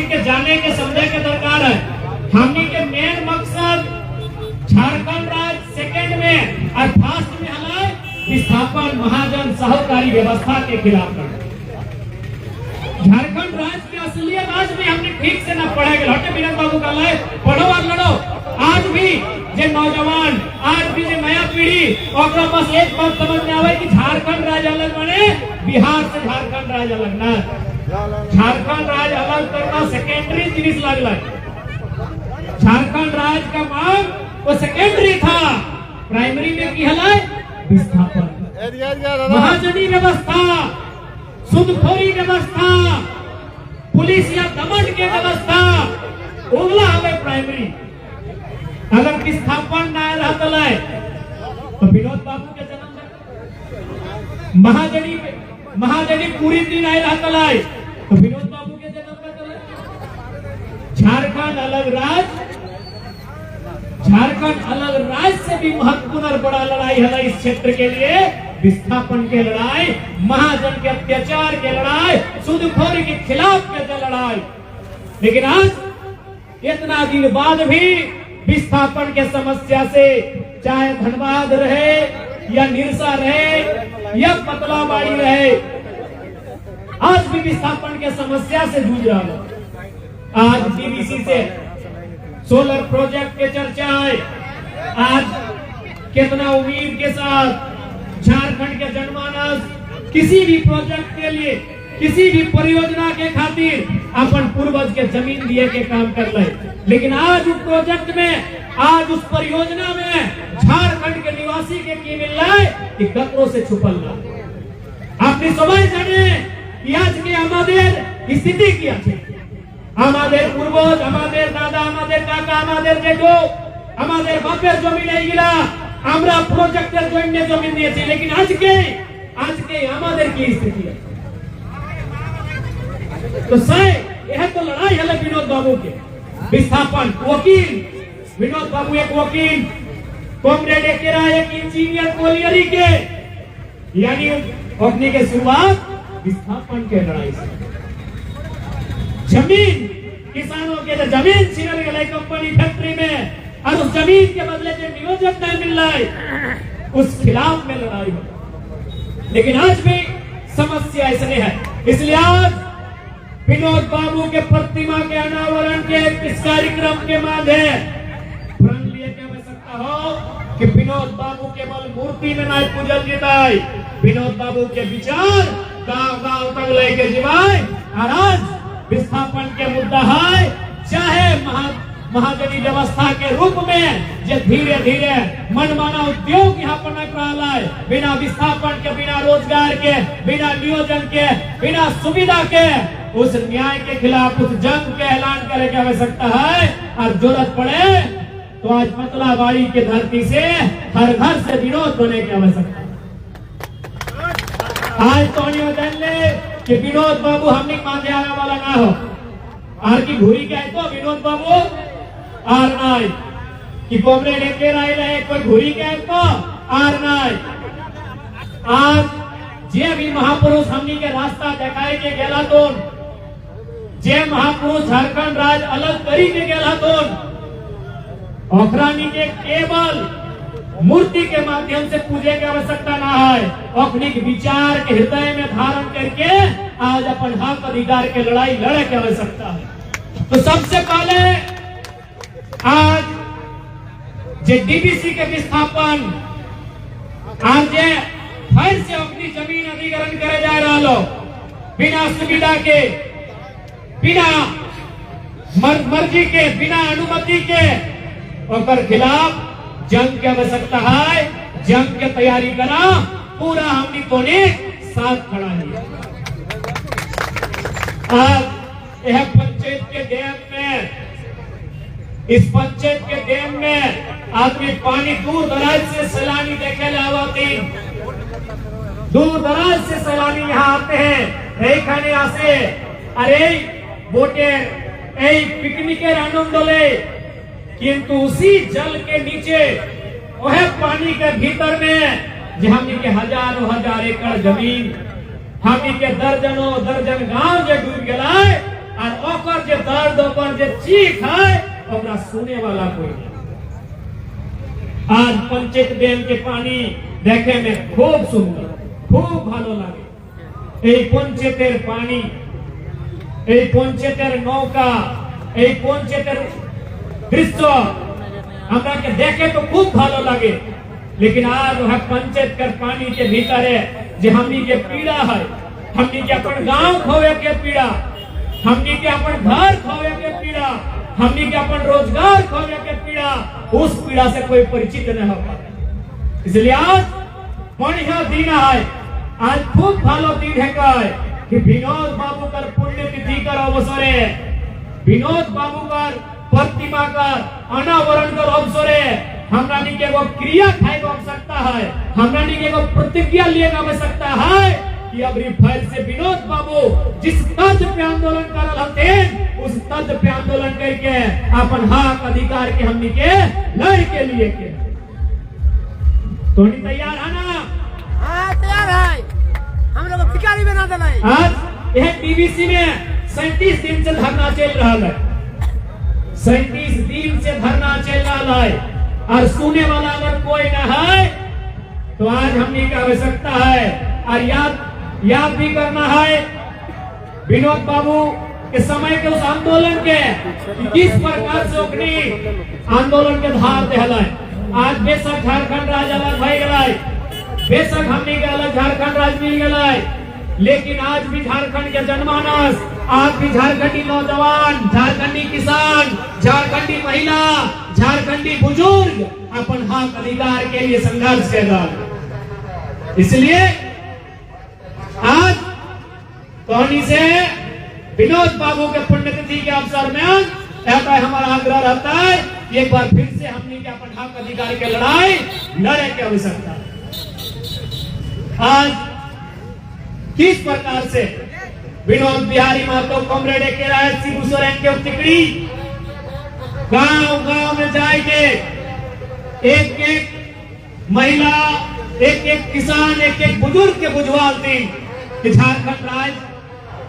हमने के जाने के समझे के दरकार है। हमने के मेन मकसद झारखंड राज्य सेकंड में और फर्स्ट में हमारे विस्थापन महाजन सहकारी व्यवस्था के खिलाफ लड़े। झारखंड राज्य के असलियत आज भी हमने ठीक से न पढ़े गए। हटे विनोद बाबू का लाए पढ़ो और लड़ो। आज भी जे नौजवान, आज भी जे नया पीढ़ी और बस एक बात समझ में आवे कि झारखंड राज्य अलग बने, बिहार से झारखंड राज्य अलग ना। झारखंड राज्य अलग करना सेकेंडरी चीज लगला। झारखंड राज्य का मांग वो सेकेंडरी था, प्राइमरी में की हलाए विस्थापन, महाजनी व्यवस्था, सुदखोरी व्यवस्था, पुलिस या दमन के व्यवस्था उगला हमें प्राइमरी। अगर विस्थापन न रहता तो विनोद बाबू के जन्म महाजनी पूरी दिन नहीं रहता तो विनोद बाबू के जन्म में झारखंड अलग राज्य से भी महत्वपूर्ण और बड़ा लड़ाई है इस क्षेत्र के लिए। विस्थापन के लड़ाई, महाजन के अत्याचार के लड़ाई, सूदखोरी के खिलाफ के लड़ाई। लेकिन आज इतना दिन बाद भी विस्थापन के समस्या से, चाहे धनबाद रहे या निरसा रहे या पतलाबाड़ी रहे, आज भी विस्थापन के समस्या से जूझ रहा है। आज डीवीसी से सोलर प्रोजेक्ट के चर्चा है। आज कितना उम्मीद के साथ झारखंड के जनमानस किसी भी प्रोजेक्ट के लिए, किसी भी परियोजना के खातिर अपन पूर्वज के जमीन दिए के काम कर रहे। लेकिन आज उस प्रोजेक्ट में, आज उस परियोजना में झारखंड के निवासी के की मिल रहा है कि कतरों से छुपल रहा। आपने समझ जाने कि आज के हमारे स्थिति क्या है। हमारे पूर्वज, हमारे दादा, हमारे काका, हमारे जेठो, हमारे बापेर जमीन है गिला, আমরা প্রজেক্টের জন্য জমি দিয়েছি। लेकिन আজকে আমাদের কি स्थिति है। तो यह तो लड़ाई है विनोद बाबू के विस्थापन। वकील विनोद बाबू एक वकील, कॉमरेड एकेरा एक इंजीनियर कोलियरी के, यानी अपनी के शुरुआत विस्थापन के लड़ाई से। जमीन किसानों के जमीन छीन गए कंपनी फैक्ट्री में और उस जमीन के बदले जो नियोजक नहीं मिल रहा है उस खिलाफ में लड़ाई हो। लेकिन आज भी समस्या इसलिए है। इसलिए आज विनोद बाबू के प्रतिमा के अनावरण के इस कार्यक्रम के माध्यम प्रण लिए क्या आवश्यकता हो कि विनोद बाबू केवल मूर्ति में नहीं पूजल जीताए, विनोद बाबू के विचार गांव-गांव तक लेके जीवाए। और आज विस्थापन के मुद्दा है, चाहे महाजनी व्यवस्था के रूप में जो धीरे धीरे मनमाना उद्योग यहाँ पर न रहा है, बिना विस्थापन के, बिना रोजगार के, बिना नियोजन के, बिना सुविधा के, उस न्याय के खिलाफ उस जंग के ऐलान करने की आवश्यकता है। और जरूरत पड़े तो आज पतलाबाड़ी की धरती से हर घर से विनोद बने की आवश्यकता है। आज तो निवेदन ले कि विनोद बाबू हमने मांगे आने वाला ना हो। आर की घुरी क्या है तो विनोद बाबू आर नाय कि कॉमरेड एके राय रहे कोई घुरी क्या है तो आर नाय। आज जे भी महापुरुष हमनी के रास्ता दिखाए के गेला तो, जे महापुरुष झारखंड राज्य अलग करी के गेला तो, ओखरानी के केवल मूर्ति के माध्यम से पूजे की आवश्यकता ना है, अपने विचार के हृदय में धारण करके आज अपन हक अधिकार के लड़ाई लड़े की आवश्यकता है। तो सबसे पहले आज जे डीबीसी के विस्थापन, आज जे फिर से अपनी जमीन अधिग्रहण करे जा रहा लो बिना सुविधा के, बिना मर्जी के, बिना अनुमति के, और खिलाफ जंग की आवश्यकता है। जंग की तैयारी करा, पूरा हमनी को ने साथ खड़ा है। आज यह पंचायत के डैम में, इस पंचायत के डैम में आदमी पानी दूर दराज से सैलानी देखे आवाती, दूर दराज से सैलानी यहाँ आते हैं। यही खाने आसे अरे बोटे पिकनिकेर आनंद ले, किंतु उसी जल के नीचे वह पानी के भीतर में हमनी के हजारों हजार एकड़ जमीन, हमनी के दर्जनों दर्जन गांव जो डूब गया और ओकर जो चीख है और सुने वाला कोई नहीं। आज पंचायत डैम के पानी देखे में खूब सुंदर, खूब ভালো লাগে। এই পঞ্চায়েতের পানি, এই পঞ্চায়েতের নৌকা, এই পঞ্চায়েতের দৃশ্য हमरा के देखे तो खूब ভালো লাগে। लेकिन आज वह पंचायत कर पानी के भीतर है जो हमनी के पीड़ा है, हमनी के अपन गांव खोवे के पीड़ा, हमनी के अपन घर खोवे के पीड़ा, हमनी के अपन रोजगार खोवे के पीड़ा, उस पीड़ा से कोई परिचित नहीं हो पाता। इसलिए आज बढ़िया दिन है, आज खूब भालो दिन है कि विनोद बाबू कर पुण्यतिथि कर अवसरे, विनोद बाबू कर प्रतिमा कर अनावरण कर अवसरे हमरा के एगो क्रिया खाए को आवश्यकता है, हमरा के एगो प्रतिज्ञा लिए का आवश्यकता है कि अब रिफाइल से विनोद बाबू जिस तर्ज पे आंदोलन कर रहते उस तर्ज पे आंदोलन करके अपन हक अधिकार के हमनी के लड़ के लिए के तो तैयार है ना? हाँ तैयार है, हम लोग भिखारी बना देना है। आज यह बीबीसी में 37 दिन से धरना चल रहा है, 37 दिन से धरना चल रहा है और सुने वाला अगर कोई न है तो आज हमनी की आवश्यकता है और याद भी करना है विनोद बाबू के समय के उस आंदोलन के किस प्रकार से ओकनी आंदोलन के धार दे। आज बेशक झारखंड राज्य अलग भई गए, बेशक हमनी के अलग झारखंड राज्य मिल गए, लेकिन आज भी झारखंड के जनमानस, आज भी झारखंडी नौजवान, झारखंडी किसान, झारखंडी महिला, झारखंडी बुजुर्ग अपन हक अधिकार के लिए संघर्ष कर रहा है। इसलिए आज कहानी से विनोद बाबू के पुण्यतिथि के अवसर में हमारा आग्रह रहता है एक बार फिर से हमने के अपन हक अधिकार के लड़ाई लड़े की आवश्यकता। आज किस प्रकार से विनोद बिहारी महतो कॉमरेड के राय शिबू सोरेन के टिकड़ी गांव गांव में जाएंगे, एक एक महिला, एक एक किसान, एक एक बुजुर्ग के बुझवाल दी कि झारखंड राज्य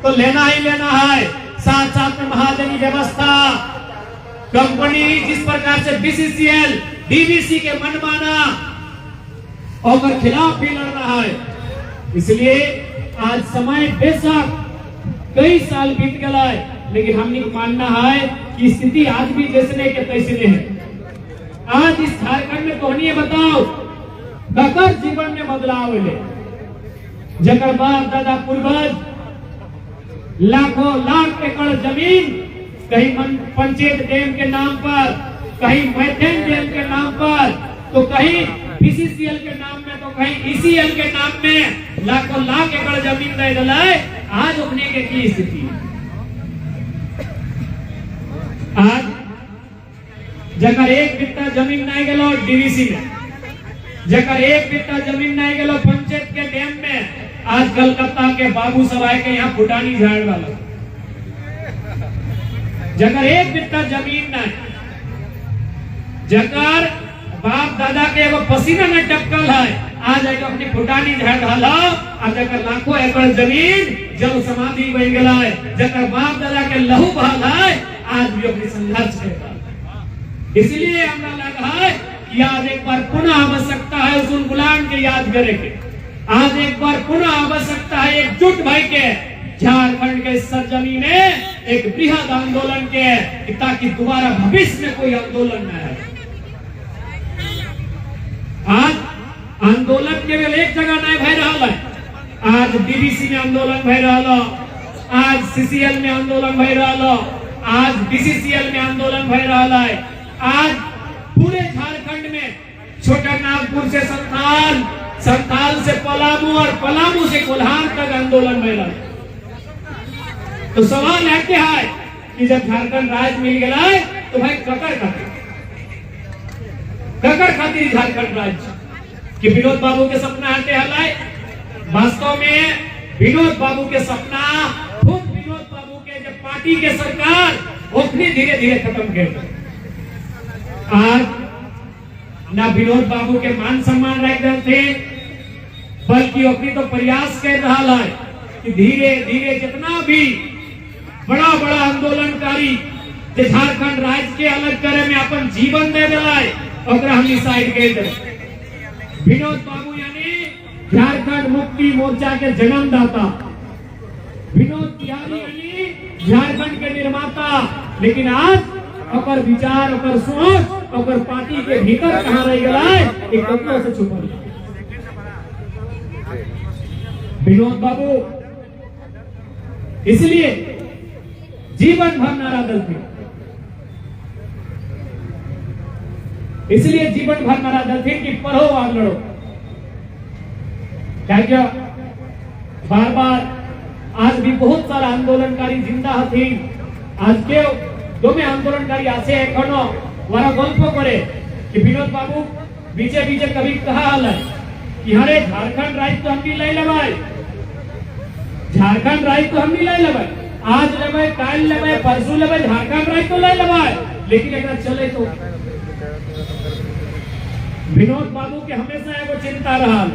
तो लेना ही लेना है, साथ साथ में महाजनी व्यवस्था, कंपनी जिस प्रकार से बीसीसीएल डीवीसी के मनमाना और खिलाफ भी लड़ रहा है। इसलिए आज समय बेशक कई साल बीत गया है, लेकिन हमने मानना है कि स्थिति आज भी जैसने के तैसने है। आज इस झारखंड में कहानी बताओ ककर जीवन में बदलाव ले, जकर बाप दादा पूर्वज लाखों लाख एकड़ जमीन कहीं पंचायत डैम के नाम पर, कहीं मैथेन डैम के नाम पर, तो कहीं बीसीसीएल के नाम में, तो कहीं ईसीएल के नाम में लाखों लाख एकड़ जमीन दे दिलाए। आज उठने के की स्थिति, आज जगह एक बित्ता जमीन नहीं गलो डीवीसी में, जगह एक बित्ता जमीन नहीं गलो पंचायत के डैम में, आज कलकत्ता के बाबू सराय के यहाँ फुटानी झाड़ वाला जगह एक बित्ता जमीन नहीं, जगह बाप दादा के एगो पसीना में टपकल है, आज एक अपनी फुटानी झाड़ डाला और जगह लाखों एकड़ जमीन जल समाधि बन गया है, जगह बाप दादा के लहू बहल है, आज भी अपनी संघर्ष कर रहा है। इसलिए हमें लगा है कि आज एक बार पुनः आवश्यकता है उस गुलाम के याद करे के, आज एक बार पुनः आवश्यकता है एकजुट भाई के झारखंड के सरजमी में एक बृहद आंदोलन के, ताकि दोबारा भविष्य में कोई आंदोलन न आए। आज आंदोलन केवल एक जगह नहीं भय रहा है, आज डीवीसी में आंदोलन भय रहा, आज सीसीएल में आंदोलन भय रहा, आज बीसीसीएल में आंदोलन भय रहा है, आज पूरे झारखंड में छोटा नागपुर से संथाल, संथाल से पलामू और पलामू से कोल्हार तक आंदोलन भय रहा है। तो सवाल है क्या है कि जब झारखंड राज्य मिल गया है तो भाई ककर खातिर झारखंड राज्य कि विनोद बाबू के सपना हटे हलाए। वास्तव में विनोद बाबू के सपना खुद विनोद बाबू के जब पार्टी के सरकार ओखनी धीरे धीरे खत्म कर, आज ना विनोद बाबू के मान सम्मान रह गए थे, बल्कि ओखनी तो प्रयास कर रहा है कि धीरे धीरे जितना भी बड़ा बड़ा आंदोलनकारी जे झारखंड राज्य के अलग करे में अपन जीवन दे दिलाए ओकरा हम साइड के दे। विनोद बाबू यानी झारखंड मुक्ति मोर्चा के जन्मदाता, विनोद बिहारी यानी झारखंड के निर्माता, लेकिन आज ओकर विचार, ओकर सोच, ओकर पार्टी के भीतर कहाँ रह गया है, एक कतलों से छुपल। विनोद बाबू इसलिए जीवन भर नारा दलते, इसलिए जीवन भर नारा दलते कि पढ़ो और लड़ो। क्या बार बार आज भी बहुत सारा आंदोलनकारी जिंदा थी। आज के दो में आंदोलनकारी आसे एखनो वारा गल्प करे कि विनोद बाबू बीचे बीचे कभी कहा है कि हरे झारखंड राज्य तो हम भी ले लेवाई, झारखंड राज्य तो हम भी ले लेवाई, आज लेवे, काल लेवे, परसों लेवे, झारखंड राज्य तो ले लेवाई, लेकिन एकरा चले तो। विनोद बाबू के हमेशा एगो चिंता रहा,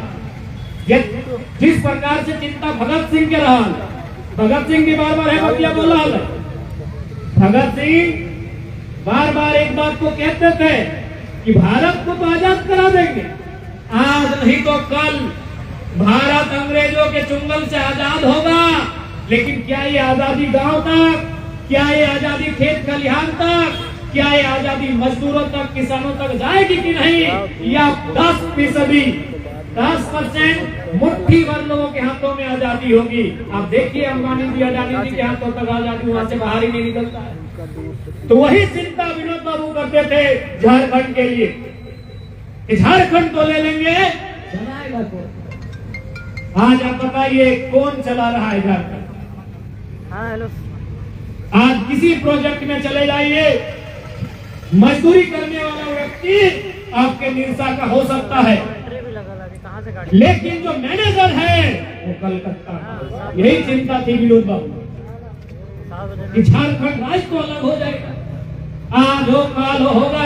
जिस प्रकार से चिंता भगत सिंह के रहा, भगत सिंह भी बार बार है बतिया बोला है। भगत सिंह बार बार एक बात को कहते थे कि भारत को तो आजाद करा देंगे, आज नहीं तो कल भारत अंग्रेजों के चुंगल से आजाद होगा। लेकिन क्या ये आजादी गांव तक, क्या ये आजादी खेत खलिहान तक, क्या ये आजादी मजदूरों तक, किसानों तक जाएगी कि नहीं, या 10% 10% मुट्ठी भर लोगों के हाथों में आजादी होगी। आप देखिए अंबानी जी, अडानी जी के हाथों तक आजादी वहां से बाहर ही नहीं निकलता है। तो वही चिंता विनोद बाबू करते थे झारखंड के लिए, झारखंड तो ले लेंगे, चलाएगा कौन? आज आप बताइए कौन चला रहा है झारखंड? हाँ हेलो, आज किसी प्रोजेक्ट में चले जाइए, मजदूरी करने वाला व्यक्ति आपके निरसा का हो सकता है, लेकिन जो मैनेजर है वो कलकत्ता। यही चिंता थी विनोद बाबू कि झारखंड राज्य तो अलग हो जाएगा, आज हो काल होगा।